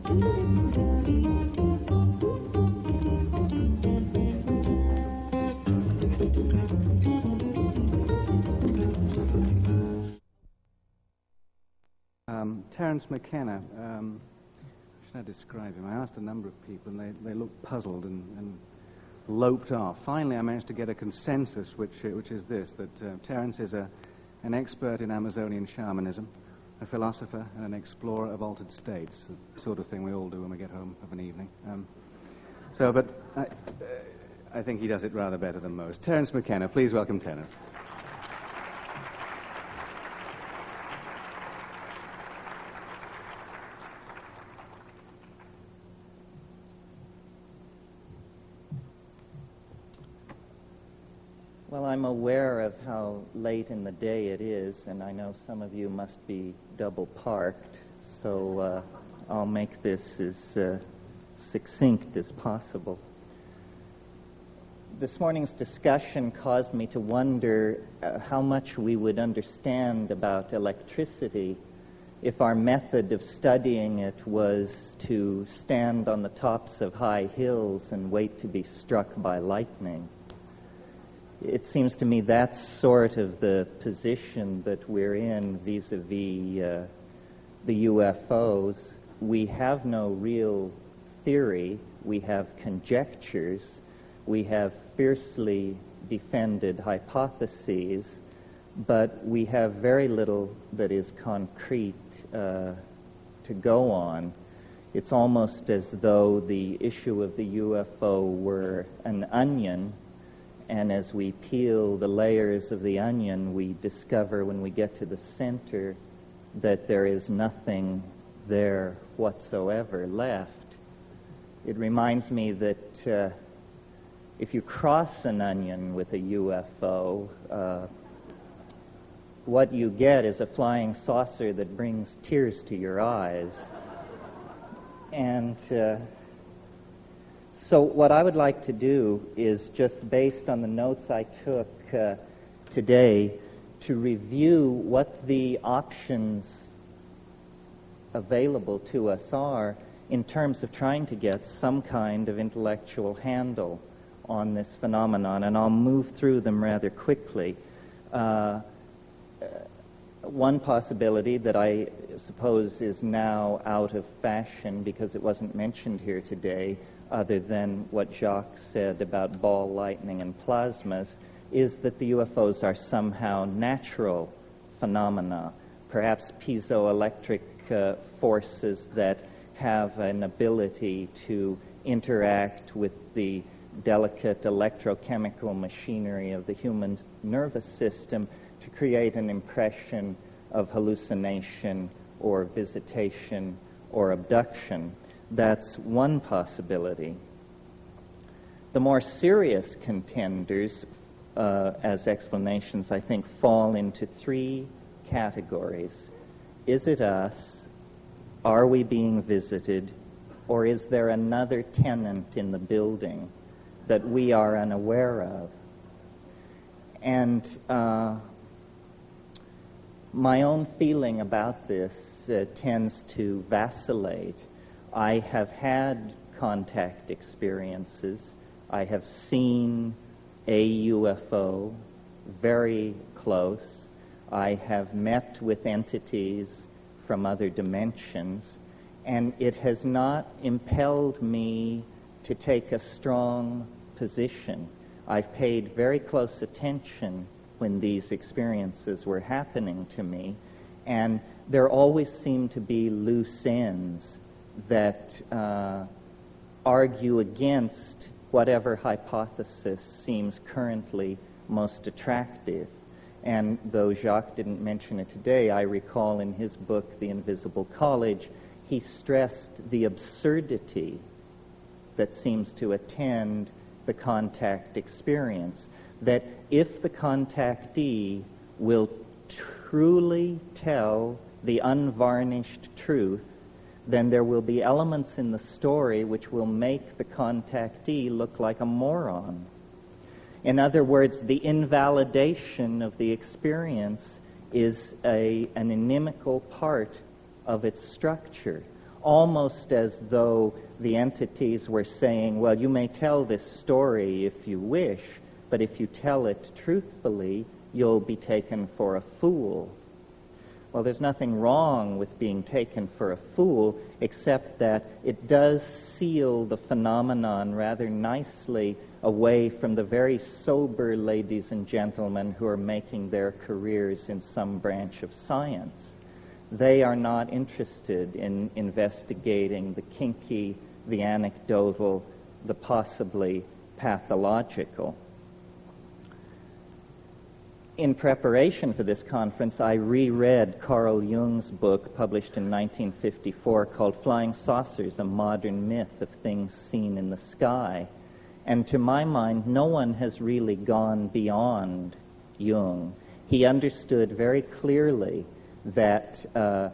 Terence McKenna, should I describe him? I asked a number of people, and they looked puzzled and loped off. Finally, I managed to get a consensus, which is this, that Terence is an expert in Amazonian shamanism, a philosopher, and an explorer of altered states, the sort of thing we all do when we get home of an evening. But I think he does it rather better than most. Terence McKenna, please welcome Terence. Well, I'm aware of how late in the day it is, and I know some of you must be double parked, so I'll make this as succinct as possible. This morning's discussion caused me to wonder how much we would understand about electricity if our method of studying it was to stand on the tops of high hills and wait to be struck by lightning. It seems to me that's sort of the position that we're in vis-a-vis the UFOs. We have no real theory. We have conjectures. We have fiercely defended hypotheses, but we have very little that is concrete to go on. It's almost as though the issue of the UFO were an onion, and as we peel the layers of the onion, we discover when we get to the center that there is nothing there whatsoever left. It reminds me that if you cross an onion with a UFO, what you get is a flying saucer that brings tears to your eyes. And so what I would like to do is, just based on the notes I took today, to review what the options available to us are in terms of trying to get some kind of intellectual handle on this phenomenon, and I'll move through them rather quickly. One possibility that I suppose is now out of fashion because it wasn't mentioned here today, other than what Jacques said about ball lightning and plasmas, is that the UFOs are somehow natural phenomena, perhaps piezoelectric forces that have an ability to interact with the delicate electrochemical machinery of the human nervous system to create an impression of hallucination or visitation or abduction. That's one possibility. The more serious contenders, as explanations, I think, fall into three categories. Is it us? Are we being visited? Or is there another tenant in the building that we are unaware of? And my own feeling about this tends to vacillate. I have had contact experiences. I have seen a UFO very close. I have met with entities from other dimensions, and it has not impelled me to take a strong position. I've paid very close attention when these experiences were happening to me, and there always seem to be loose ends that argue against whatever hypothesis seems currently most attractive. And though Jacques didn't mention it today, I recall in his book, The Invisible College, he stressed the absurdity that seems to attend the contact experience, that if the contactee will truly tell the unvarnished truth, then there will be elements in the story which will make the contactee look like a moron. In other words, the invalidation of the experience is an inimical part of its structure. almost as though the entities were saying, well, you may tell this story if you wish, but if you tell it truthfully, you'll be taken for a fool. Well, there's nothing wrong with being taken for a fool, except that it does seal the phenomenon rather nicely away from the very sober ladies and gentlemen who are making their careers in some branch of science. They are not interested in investigating the kinky, the anecdotal, the possibly pathological. In preparation for this conference, I reread Carl Jung's book published in 1954 called Flying Saucers, A Modern Myth of Things Seen in the Sky. And to my mind, no one has really gone beyond Jung. He understood very clearly that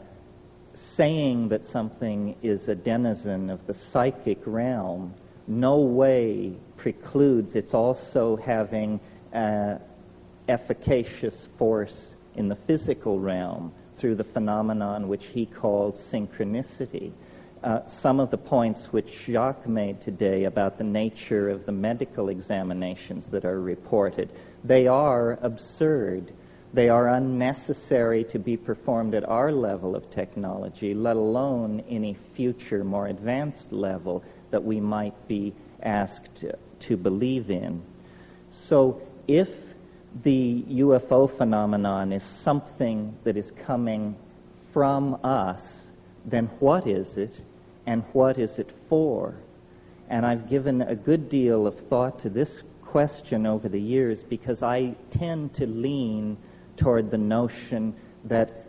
saying that something is a denizen of the psychic realm no way precludes its also having efficacious force in the physical realm through the phenomenon which he called synchronicity. Some of the points which Jacques made today about the nature of the medical examinations that are reported, they are absurd. They are unnecessary to be performed at our level of technology, let alone any future, more advanced level that we might be asked to believe in. So if the UFO phenomenon is something that is coming from us, then what is it, and what is it for? And I've given a good deal of thought to this question over the years because I tend to lean toward the notion that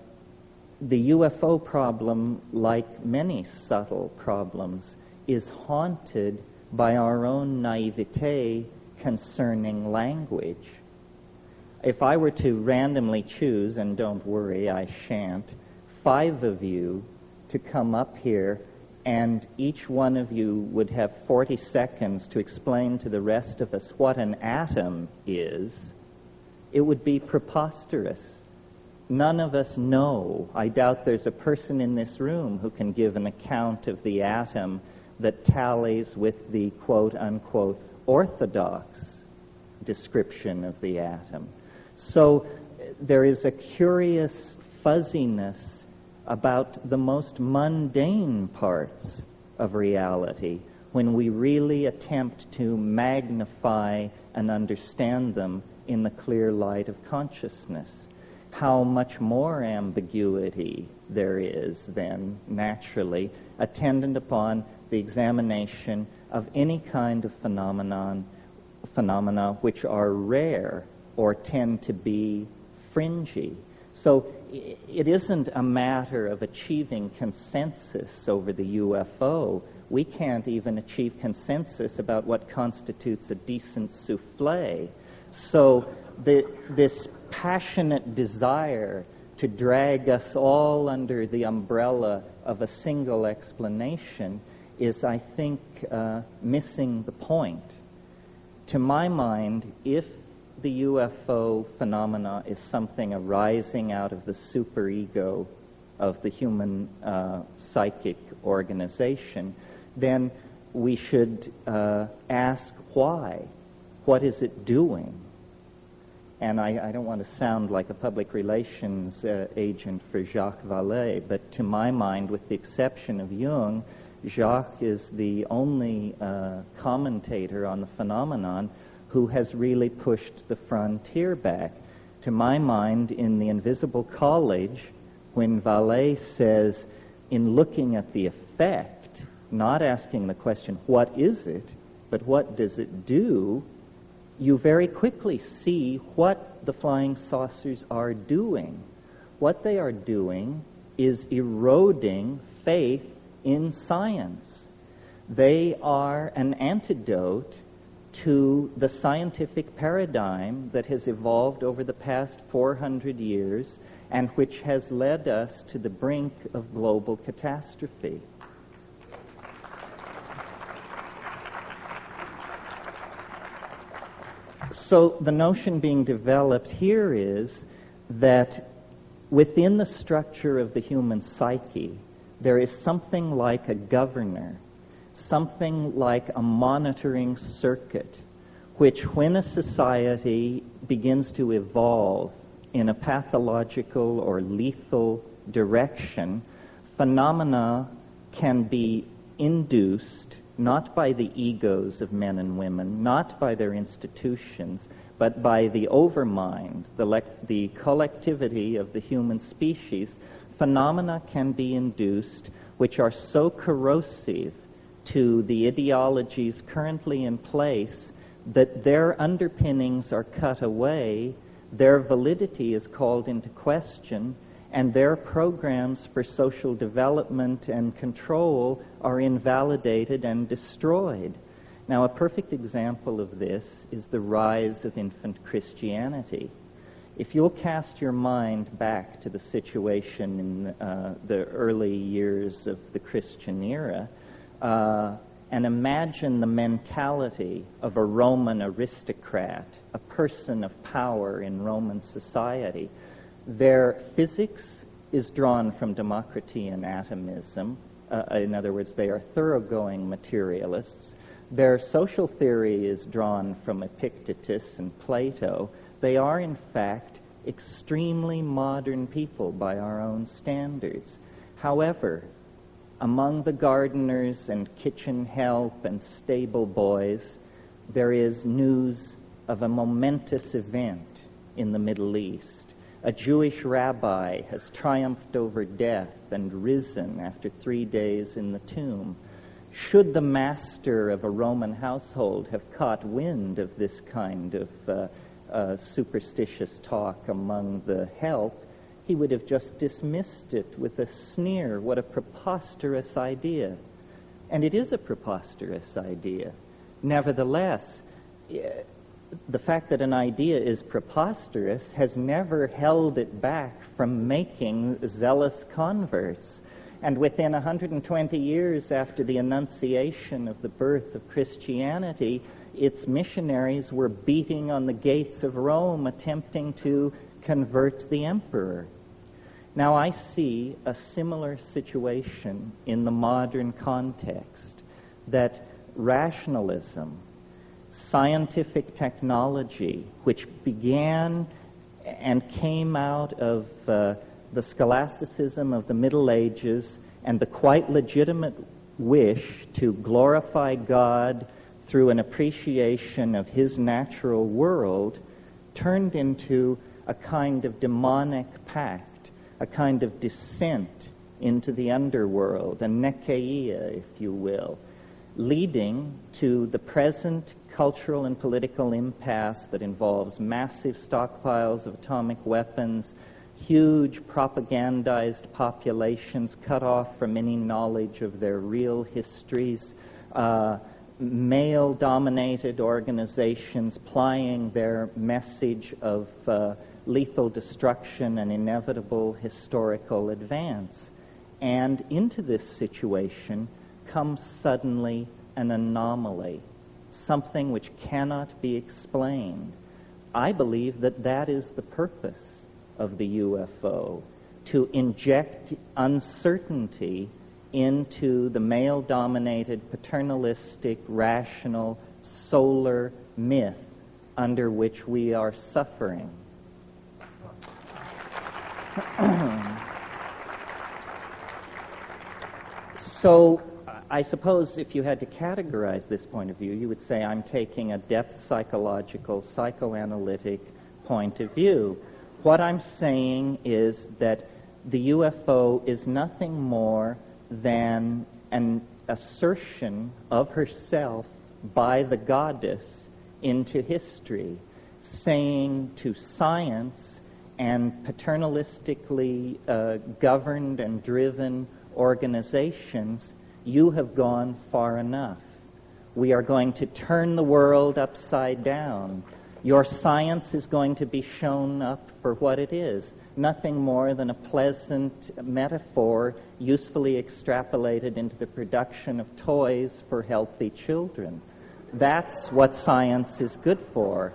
the UFO problem, like many subtle problems, is haunted by our own naivete concerning language. If I were to randomly choose, and don't worry, I shan't, 5 of you to come up here, and each one of you would have 40 seconds to explain to the rest of us what an atom is, it would be preposterous. None of us know. I doubt there's a person in this room who can give an account of the atom that tallies with the quote-unquote orthodox description of the atom. So there is a curious fuzziness about the most mundane parts of reality when we really attempt to magnify and understand them in the clear light of consciousness. How much more ambiguity there is then, naturally, attendant upon the examination of any kind of phenomena which are rare or tend to be fringy. So it isn't a matter of achieving consensus over the UFO. We can't even achieve consensus about what constitutes a decent souffle. So this passionate desire to drag us all under the umbrella of a single explanation is, I think, missing the point. To my mind, if the UFO phenomena is something arising out of the superego of the human psychic organization, then we should ask why. What is it doing? And I don't want to sound like a public relations agent for Jacques Vallée, but to my mind, with the exception of Jung, Jacques is the only commentator on the phenomenon who has really pushed the frontier back. To my mind, in The Invisible College, when Vallée says, in looking at the effect, not asking the question, what is it, but what does it do, you very quickly see what the flying saucers are doing. What they are doing is eroding faith in science. They are an antidote to the scientific paradigm that has evolved over the past 400 years and which has led us to the brink of global catastrophe. So the notion being developed here is that within the structure of the human psyche, there is something like a governor, something like a monitoring circuit, which when a society begins to evolve in a pathological or lethal direction, phenomena can be induced not by the egos of men and women, not by their institutions, but by the overmind, the collectivity of the human species. Phenomena can be induced which are so corrosive to the ideologies currently in place that their underpinnings are cut away, their validity is called into question, and their programs for social development and control are invalidated and destroyed. Now, a perfect example of this is the rise of infant Christianity. If you'll cast your mind back to the situation in the early years of the Christian era, and imagine the mentality of a Roman aristocrat, a person of power in Roman society. Their physics is drawn from democracy and atomism. In other words, they are thoroughgoing materialists. Their social theory is drawn from Epictetus and Plato. They are, in fact, extremely modern people by our own standards. However, among the gardeners and kitchen help and stable boys, there is news of a momentous event in the Middle East. A Jewish rabbi has triumphed over death and risen after 3 days in the tomb. Should the master of a Roman household have caught wind of this kind of superstitious talk among the help, he would have just dismissed it with a sneer. What a preposterous idea. And it is a preposterous idea. Nevertheless, the fact that an idea is preposterous has never held it back from making zealous converts. And within 120 years after the Annunciation of the birth of Christianity, its missionaries were beating on the gates of Rome, attempting to convert the emperor. Now I see a similar situation in the modern context, that rationalism, scientific technology, which began and came out of the scholasticism of the Middle Ages and the quite legitimate wish to glorify God through an appreciation of His natural world, turned into a kind of demonic pact, a kind of descent into the underworld, a nekeia, if you will, leading to the present cultural and political impasse that involves massive stockpiles of atomic weapons, huge propagandized populations cut off from any knowledge of their real histories, male-dominated organizations plying their message of lethal destruction and inevitable historical advance. And into this situation comes suddenly an anomaly, something which cannot be explained. I believe that that is the purpose of the UFO, to inject uncertainty into the male-dominated, paternalistic, rational, solar myth under which we are suffering. So, I suppose if you had to categorize this point of view, you would say I'm taking a depth psychological, psychoanalytic point of view. What I'm saying is that the UFO is nothing more than an assertion of herself by the goddess into history, saying to science and paternalistically governed and driven organizations, you have gone far enough. We are going to turn the world upside down. Your science is going to be shown up for what it is, nothing more than a pleasant metaphor usefully extrapolated into the production of toys for healthy children. That's what science is good for.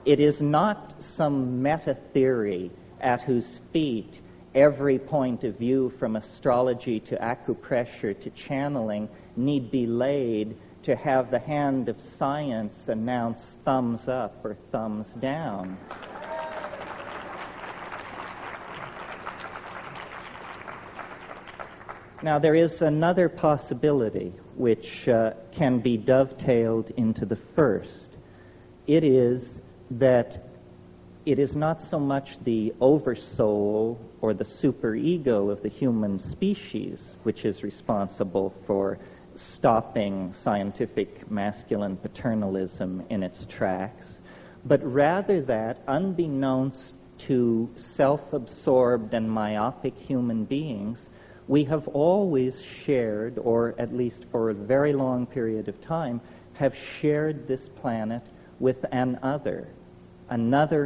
It is not some meta-theory at whose feet every point of view from astrology to acupressure to channeling need be laid to have the hand of science announce thumbs up or thumbs down. Now, there is another possibility which can be dovetailed into the first. It is that it is not so much the oversoul or the superego of the human species which is responsible for stopping scientific masculine paternalism in its tracks, but rather that, unbeknownst to self-absorbed and myopic human beings, we have always shared, or at least for a very long period of time, have shared this planet with another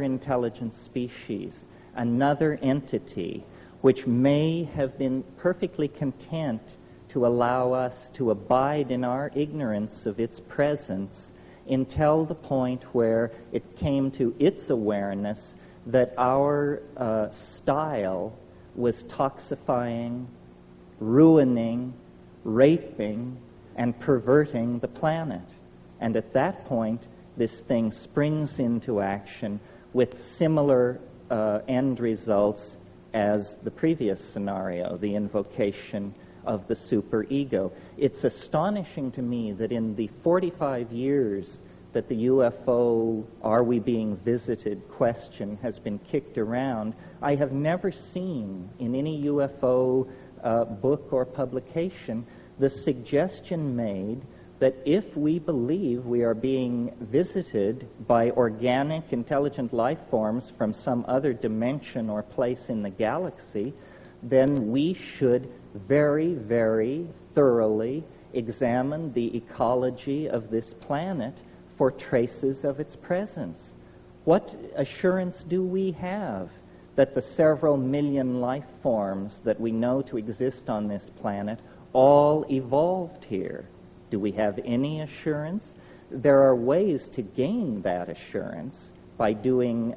intelligent species, another entity, which may have been perfectly content to allow us to abide in our ignorance of its presence until the point where it came to its awareness that our style was toxifying, ruining, raping, and perverting the planet. And at that point, this thing springs into action with similar end results as the previous scenario, the invocation of the superego. It's astonishing to me that in the 45 years that the UFO, are we being visited question has been kicked around, I have never seen in any UFO book or publication the suggestion made that if we believe we are being visited by organic, intelligent life forms from some other dimension or place in the galaxy, then we should very, very thoroughly examine the ecology of this planet for traces of its presence. What assurance do we have that the several million life forms that we know to exist on this planet all evolved here? Do we have any assurance? There are ways to gain that assurance by doing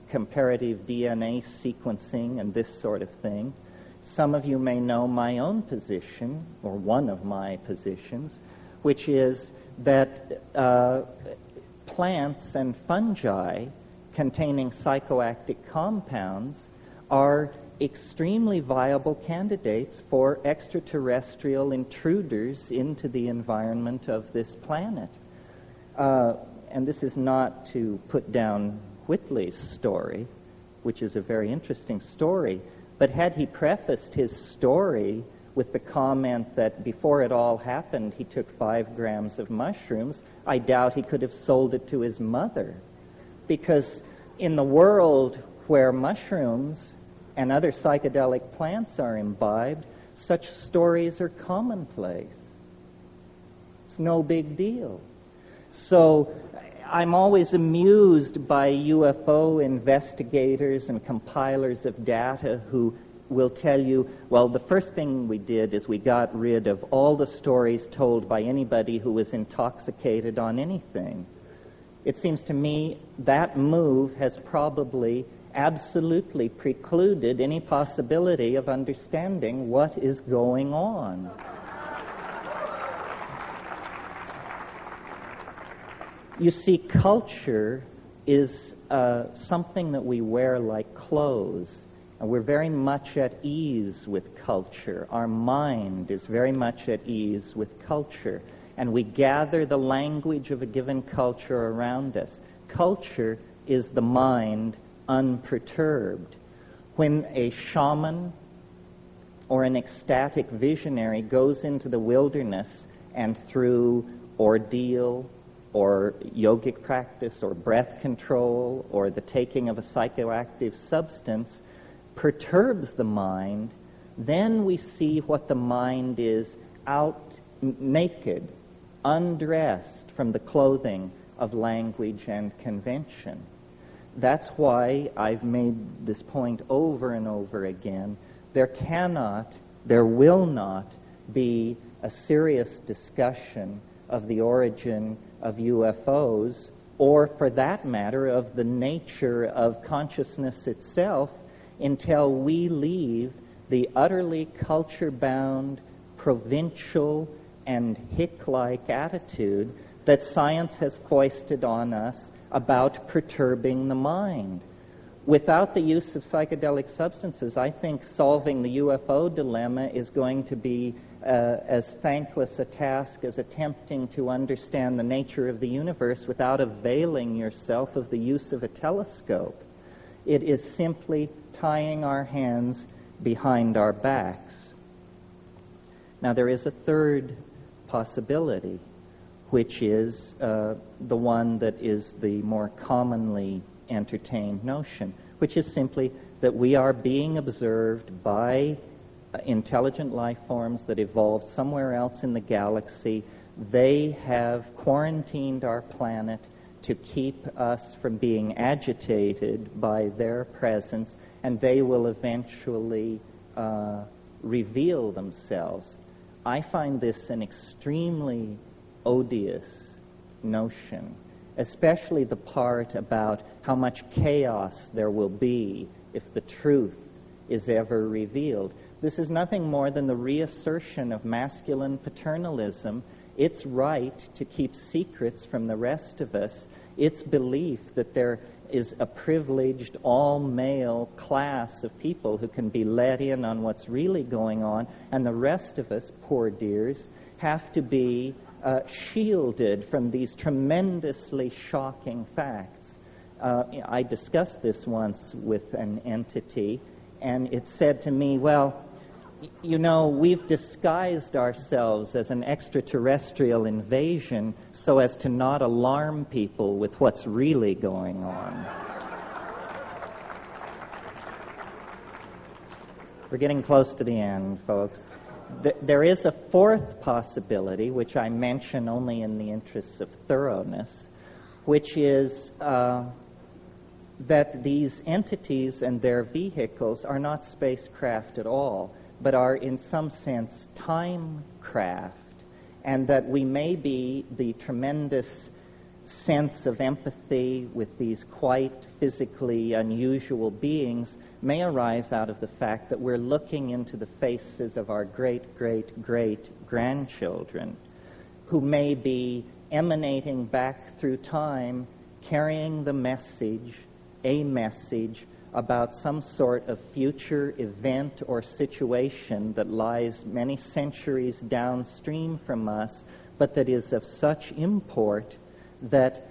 comparative DNA sequencing and this sort of thing. Some of you may know my own position, or one of my positions, which is that plants and fungi containing psychoactive compounds are extremely viable candidates for extraterrestrial intruders into the environment of this planet. And this is not to put down Whitley's story, which is a very interesting story, but had he prefaced his story with the comment that before it all happened he took 5 grams of mushrooms, I doubt he could have sold it to his mother. Because in the world where mushrooms and other psychedelic plants are imbibed, such stories are commonplace. It's no big deal. So I'm always amused by UFO investigators and compilers of data who will tell you, well, the first thing we did is we got rid of all the stories told by anybody who was intoxicated on anything. It seems to me that move has probably absolutely precluded any possibility of understanding what is going on. You see, culture is something that we wear like clothes, and we're very much at ease with culture. Our mind is very much at ease with culture, and we gather the language of a given culture around us. Culture is the mind unperturbed. When a shaman or an ecstatic visionary goes into the wilderness and through ordeal or yogic practice or breath control or the taking of a psychoactive substance perturbs the mind, then we see what the mind is out naked, undressed from the clothing of language and convention. That's why I've made this point over and over again. There will not be a serious discussion of the origin of UFOs, or for that matter, of the nature of consciousness itself, until we leave the utterly culture-bound, provincial, and hick-like attitude that science has foisted on us about perturbing the mind. Without the use of psychedelic substances, I think solving the UFO dilemma is going to be as thankless a task as attempting to understand the nature of the universe without availing yourself of the use of a telescope. It is simply tying our hands behind our backs. Now, there is a third possibility, which is the one that is the more commonly entertained notion, which is simply that we are being observed by intelligent life forms that evolved somewhere else in the galaxy. They have quarantined our planet to keep us from being agitated by their presence, and they will eventually reveal themselves. I find this an extremely odious notion, especially the part about how much chaos there will be if the truth is ever revealed. This is nothing more than the reassertion of masculine paternalism, its right to keep secrets from the rest of us, its belief that there is a privileged all-male class of people who can be let in on what's really going on, and the rest of us, poor dears, have to be shielded from these tremendously shocking facts. I discussed this once with an entity, and it said to me, well, you know, we've disguised ourselves as an extraterrestrial invasion so as to not alarm people with what's really going on. We're getting close to the end, folks. There is a fourth possibility, which I mention only in the interests of thoroughness, which is that these entities and their vehicles are not spacecraft at all, but are in some sense time craft, and that we may be the tremendous sense of empathy with these quite physically unusual beings may arise out of the fact that we're looking into the faces of our great-great-great-grandchildren, who may be emanating back through time, carrying the message, a message about some sort of future event or situation that lies many centuries downstream from us, but that is of such import that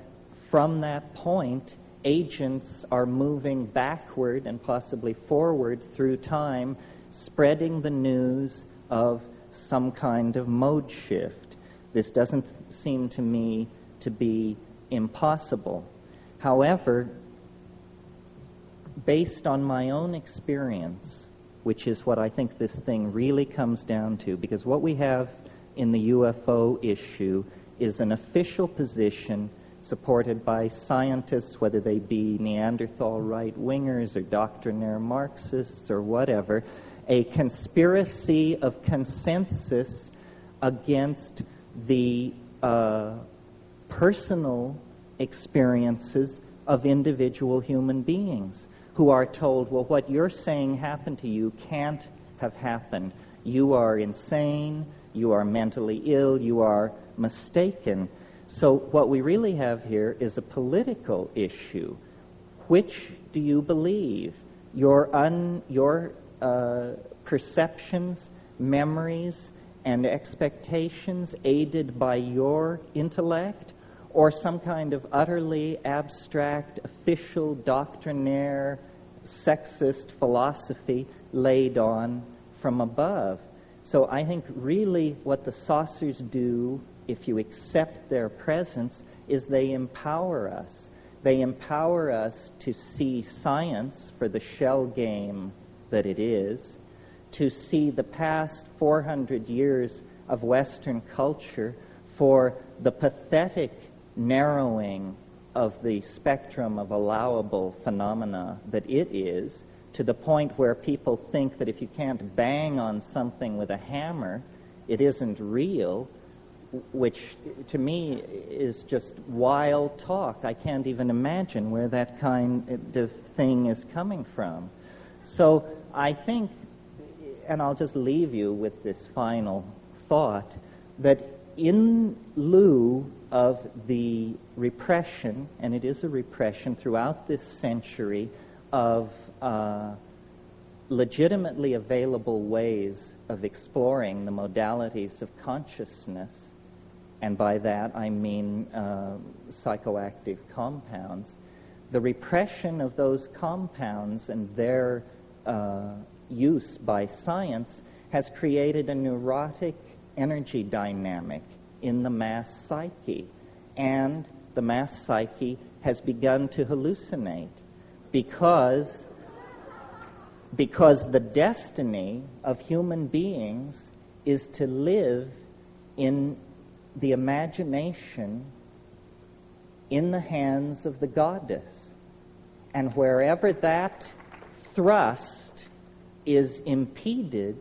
from that point, agents are moving backward and possibly forward through time, spreading the news of some kind of mode shift. This doesn't seem to me to be impossible. However, based on my own experience, which is what I think this thing really comes down to, because what we have in the UFO issue is an official position supported by scientists, whether they be Neanderthal right-wingers or doctrinaire Marxists or whatever, a conspiracy of consensus against the personal experiences of individual human beings who are told, well, what you're saying happened to you can't have happened. You are insane, you are mentally ill, you are mistaken. So what we really have here is a political issue. Which do you believe? Your perceptions, memories, and expectations aided by your intellect, or some kind of utterly abstract, official, doctrinaire, sexist philosophy laid on from above? So I think really what the saucers do, if you accept their presence, is they empower us. They empower us to see science for the shell game that it is, to see the past 400 years of Western culture for the pathetic narrowing of the spectrum of allowable phenomena that it is, to the point where people think that if you can't bang on something with a hammer, it isn't real, which to me is just wild talk. I can't even imagine where that kind of thing is coming from. So I think, and I'll just leave you with this final thought, that in lieu of the repression, and it is a repression throughout this century, of legitimately available ways of exploring the modalities of consciousness, and by that I mean psychoactive compounds, the repression of those compounds and their use by science has created a neurotic energy dynamic in the mass psyche, and the mass psyche has begun to hallucinate because the destiny of human beings is to live in the imagination in the hands of the goddess. And wherever that thrust is impeded,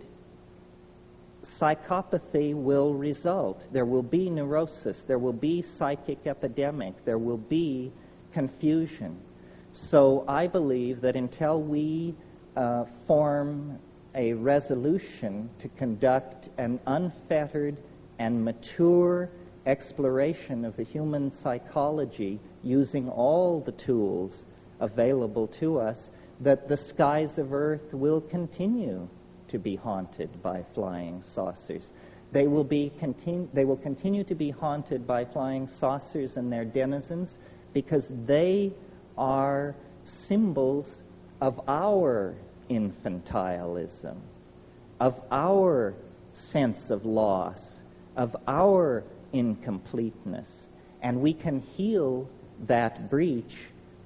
psychopathy will result. There will be neurosis, there will be psychic epidemic, there will be confusion. So I believe that until we form a resolution to conduct an unfettered and mature exploration of the human psychology using all the tools available to us, that the skies of Earth will continue to be haunted by flying saucers. They will continue to be haunted by flying saucers and their denizens because they are symbols of our infantilism, of our sense of loss, of our incompleteness. And we can heal that breach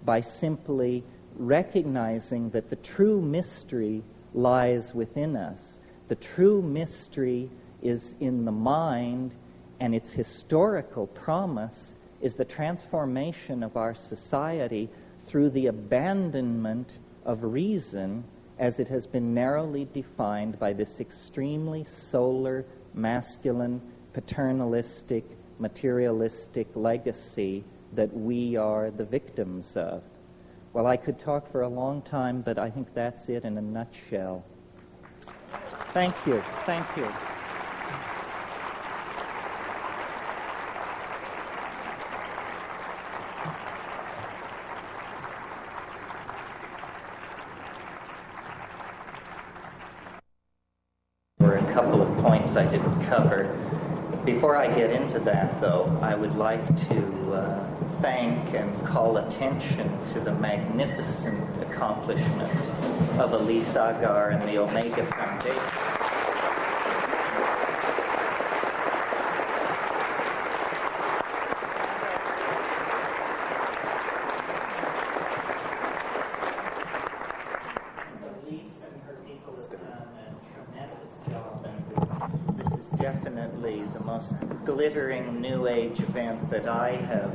by simply recognizing that the true mystery lies within us. The true mystery is in the mind, and its historical promise is the transformation of our society through the abandonment of reason as it has been narrowly defined by this extremely solar, masculine, paternalistic, materialistic legacy that we are the victims of. Well, I could talk for a long time, but I think that's it in a nutshell. Thank you. Thank you. There were a couple of points I didn't cover. Before I get into that, though, I would like to thank and call attention to the magnificent accomplishment of Elise Agar and the Omega Foundation. Elise and her people have done a tremendous job, and this is definitely the most glittering New Age event that I have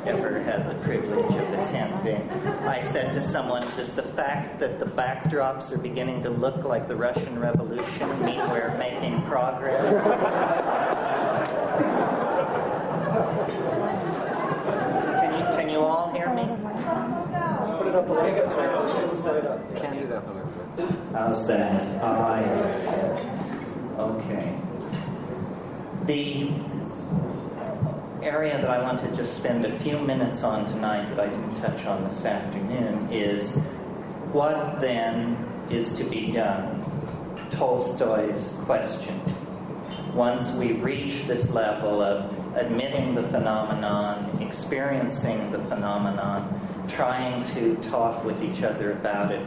ever had the privilege of attending. I said to someone, does the fact that the backdrops are beginning to look like the Russian Revolution mean we're making progress? Can you all hear me? Put it up a little bit. Set it up. Can it up a little bit. How's that? All right. Okay. The area that I want to just spend a few minutes on tonight that I didn't touch on this afternoon is what then is to be done? Tolstoy's question. Once we reach this level of admitting the phenomenon, experiencing the phenomenon, trying to talk with each other about it,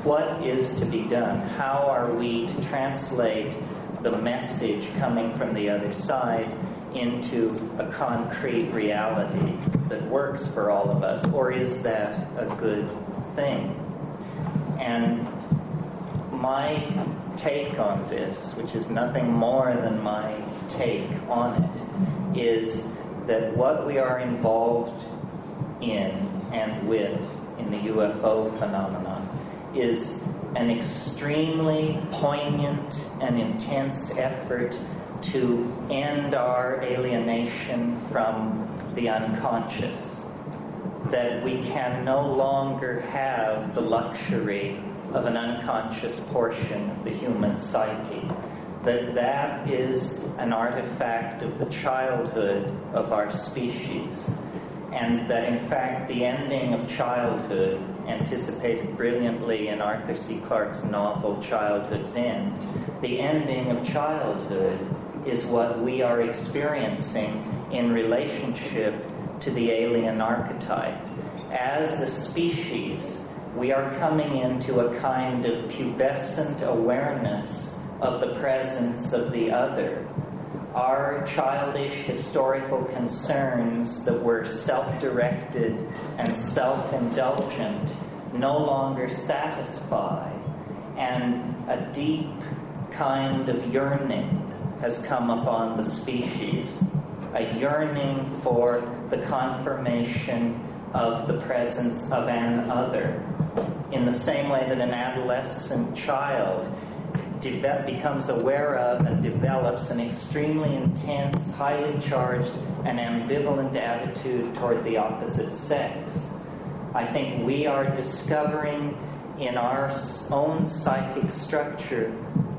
what is to be done? How are we to translate the message coming from the other side into a concrete reality that works for all of us, or is that a good thing? And my take on this, which is nothing more than my take on it, is that what we are involved in and with in the UFO phenomenon is an extremely poignant and intense effort to end our alienation from the unconscious. That we can no longer have the luxury of an unconscious portion of the human psyche, that is an artifact of the childhood of our species, and that in fact the ending of childhood, anticipated brilliantly in Arthur C. Clarke's novel Childhood's End, the ending of childhood is what we are experiencing in relationship to the alien archetype. As a species, we are coming into a kind of pubescent awareness of the presence of the other. Our childish historical concerns that were self-directed and self-indulgent no longer satisfy, and a deep kind of yearning has come upon the species, a yearning for the confirmation of the presence of an other. In the same way that an adolescent child becomes aware of and develops an extremely intense, highly charged, and ambivalent attitude toward the opposite sex. I think we are discovering in our own psychic structure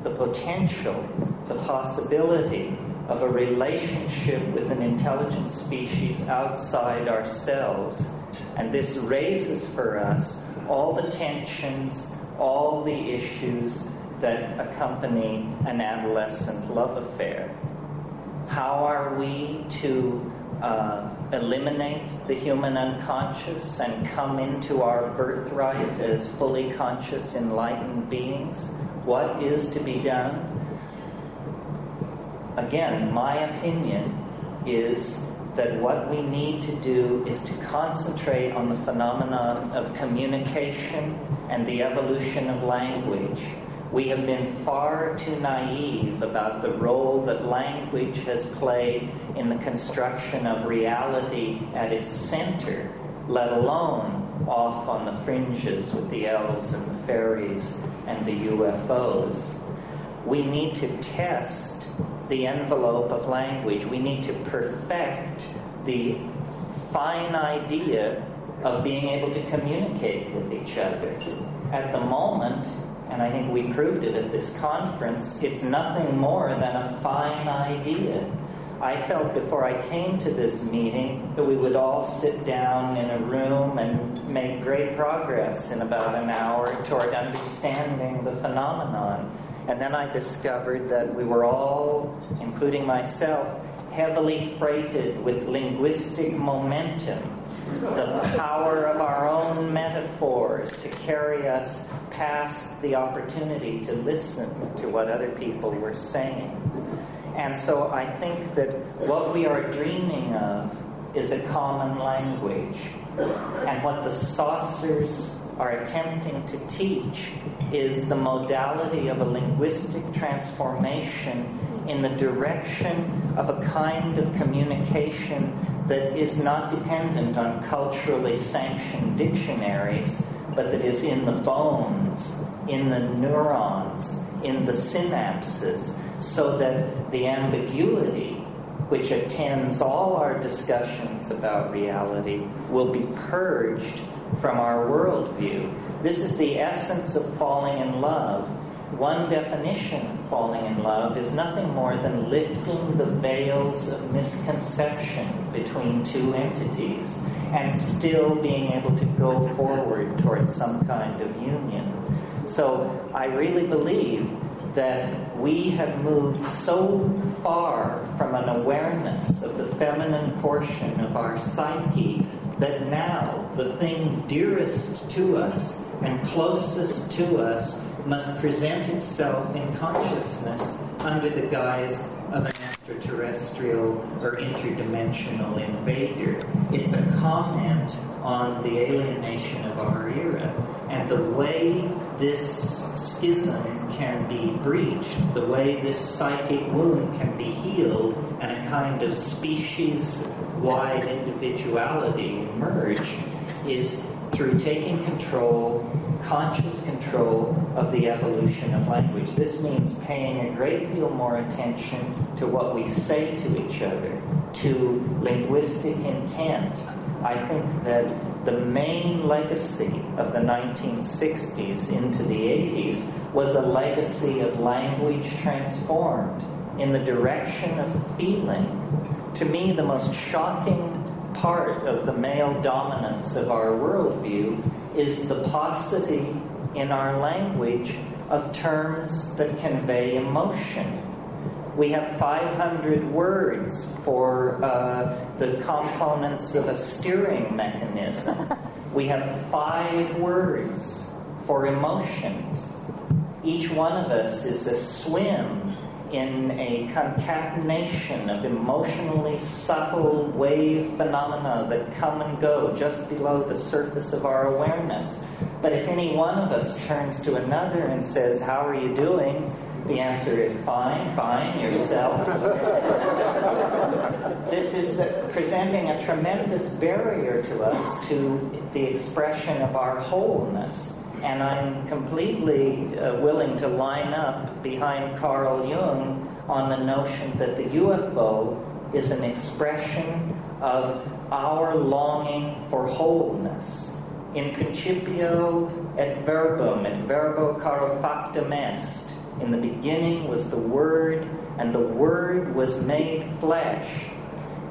the potential, the possibility of a relationship with an intelligent species outside ourselves. And this raises for us all the tensions, all the issues that accompany an adolescent love affair. How are we to eliminate the human unconscious and come into our birthright as fully conscious, enlightened beings? What is to be done? Again, my opinion is that what we need to do is to concentrate on the phenomenon of communication and the evolution of language. We have been far too naive about the role that language has played in the construction of reality at its center, let alone off on the fringes with the elves and the fairies and the UFOs. We need to test the envelope of language. We need to perfect the fine idea of being able to communicate with each other. At the moment, and I think we proved it at this conference, it's nothing more than a fine idea. I felt before I came to this meeting that we would all sit down in a room and make great progress in about an hour toward understanding the phenomenon. And then I discovered that we were all, including myself, heavily freighted with linguistic momentum, the power of our own metaphors to carry us past the opportunity to listen to what other people were saying. And so I think that what we are dreaming of is a common language. And what the saucers are attempting to teach is the modality of a linguistic transformation in the direction of a kind of communication that is not dependent on culturally sanctioned dictionaries, but that is in the bones, in the neurons, in the synapses, so that the ambiguity which attends all our discussions about reality will be purged from our worldview. This is the essence of falling in love. One definition of falling in love is nothing more than lifting the veils of misconception between two entities and still being able to go forward towards some kind of union. So I really believe that we have moved so far from an awareness of the feminine portion of our psyche that now the thing dearest to us and closest to us must present itself in consciousness under the guise of an extraterrestrial or interdimensional invader. It's a comment on the alienation of our era. And the way this schism can be breached, the way this psychic wound can be healed, and a kind of species-wide individuality emerge, is through taking control, conscious control of the evolution of language. This means paying a great deal more attention to what we say to each other, to linguistic intent, I think that the main legacy of the 1960s into the 80s was a legacy of language transformed in the direction of feeling. To me, the most shocking part of the male dominance of our worldview is the paucity in our language of terms that convey emotion. We have 500 words for the components of a steering mechanism. We have 5 words for emotions. Each one of us is a swim in a concatenation of emotionally subtle wave phenomena that come and go just below the surface of our awareness. But if any one of us turns to another and says, "How are you doing?" the answer is, "Fine, fine, yourself." This is presenting a tremendous barrier to us to the expression of our wholeness. And I'm completely willing to line up behind Carl Jung on the notion that the UFO is an expression of our longing for wholeness. In principio et verbo caro factum est. In the beginning was the Word, and the Word was made flesh.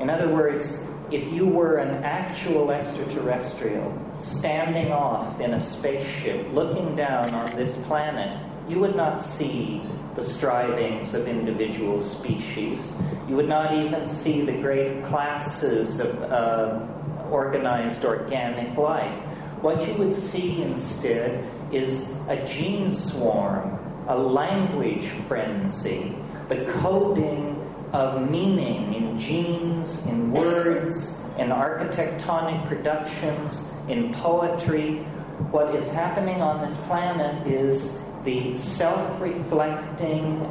In other words, if you were an actual extraterrestrial standing off in a spaceship looking down on this planet, you would not see the strivings of individual species. You would not even see the great classes of organized organic life. What you would see instead is a gene swarm, a language frenzy, the coding of meaning in genes, in words, in architectonic productions, in poetry. What is happening on this planet is the self-reflecting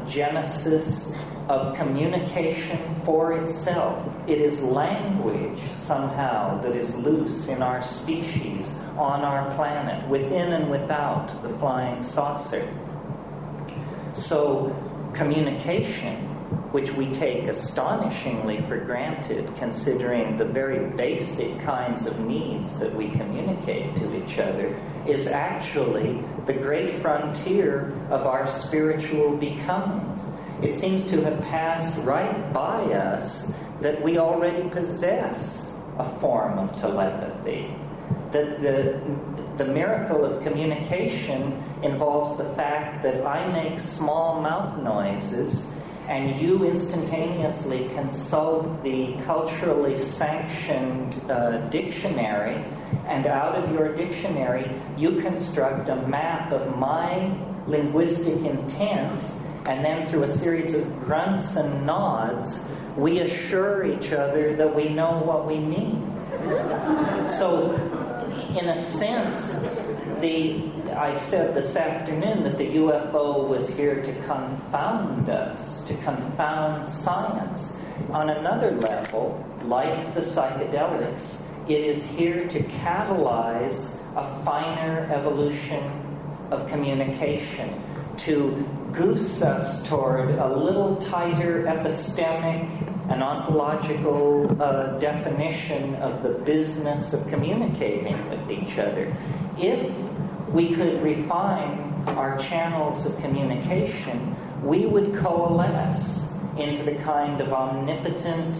genesis of communication for itself. It is language, somehow, that is loose in our species, on our planet, within and without the flying saucer. So, communication, which we take astonishingly for granted, considering the very basic kinds of needs that we communicate to each other, is actually the great frontier of our spiritual becoming. It seems to have passed right by us that we already possess a form of telepathy. That the miracle of communication involves the fact that I make small mouth noises and you instantaneously consult the culturally sanctioned dictionary, and out of your dictionary you construct a map of my linguistic intent, and then through a series of grunts and nods we assure each other that we know what we mean. So, in a sense, I said this afternoon that the UFO was here to confound us, to confound science. On another level, like the psychedelics, it is here to catalyze a finer evolution of communication, to goose us toward a little tighter epistemic and ontological definition of the business of communicating with each other. If we could refine our channels of communication, we would coalesce into the kind of omnipotent,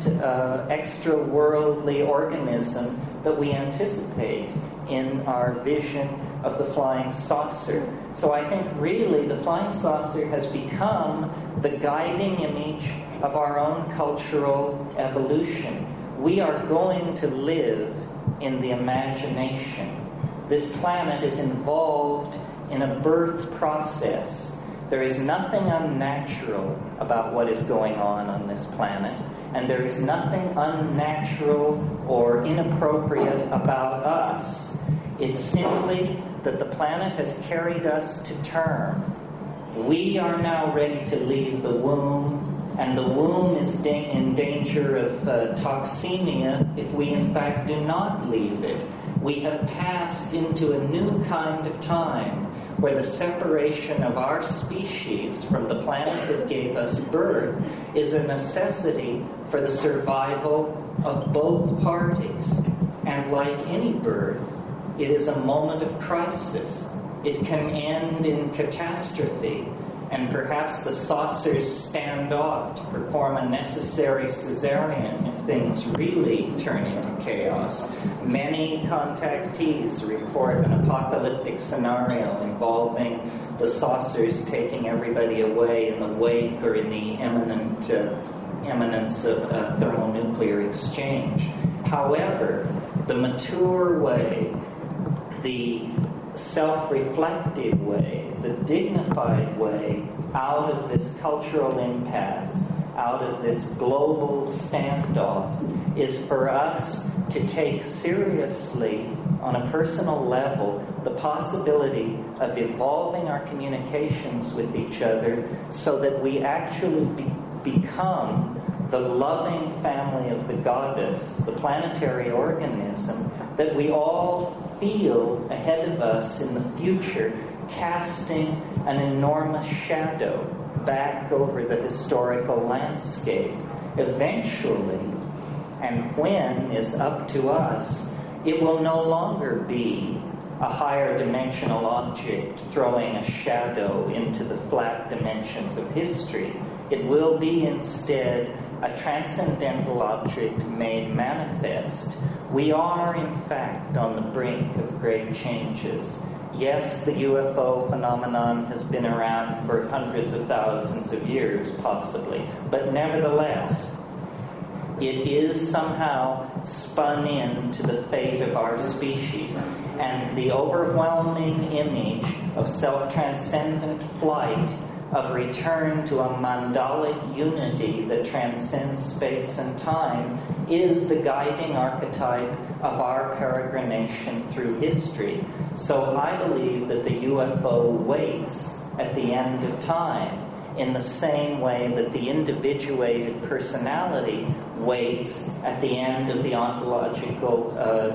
extra-worldly organism that we anticipate in our vision of the flying saucer. So I think really the flying saucer has become the guiding image of our own cultural evolution. We are going to live in the imagination. This planet is involved in a birth process. There is nothing unnatural about what is going on this planet, and there is nothing unnatural or inappropriate about us. It's simply that the planet has carried us to term. We are now ready to leave the womb, and the womb is in danger of toxemia if we in fact do not leave it. We have passed into a new kind of time where the separation of our species from the planet that gave us birth is a necessity for the survival of both parties. And like any birth, it is a moment of crisis. It can end in catastrophe, and perhaps the saucers stand off to perform a necessary cesarean if things really turn into chaos. Many contactees report an apocalyptic scenario involving the saucers taking everybody away in the wake or in the imminence of a thermonuclear exchange. However, the mature way, the self-reflective way, the dignified way out of this cultural impasse, out of this global standoff, is for us to take seriously on a personal level the possibility of evolving our communications with each other so that we actually become the loving family of the goddess, the planetary organism that we all feel ahead of us in the future, casting an enormous shadow back over the historical landscape. Eventually, and when is up to us, it will no longer be a higher dimensional object throwing a shadow into the flat dimensions of history. It will be instead a transcendental object made manifest. We are, in fact, on the brink of great changes. Yes, the UFO phenomenon has been around for hundreds of thousands of years, possibly, but nevertheless, it is somehow spun into the fate of our species. And the overwhelming image of self-transcendent flight, of return to a mandalic unity that transcends space and time, is the guiding archetype of our peregrination through history. So I believe that the UFO waits at the end of time in the same way that the individuated personality waits at the end of the ontological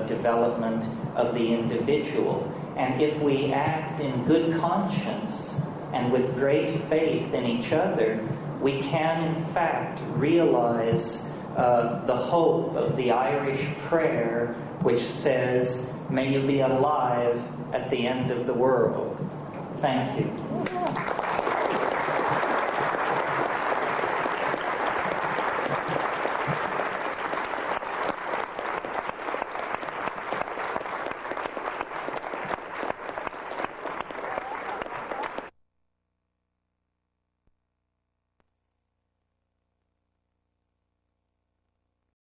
development of the individual. And if we act in good conscience and with great faith in each other, we can in fact realize the hope of the Irish prayer, which says, "May you be alive at the end of the world." Thank you.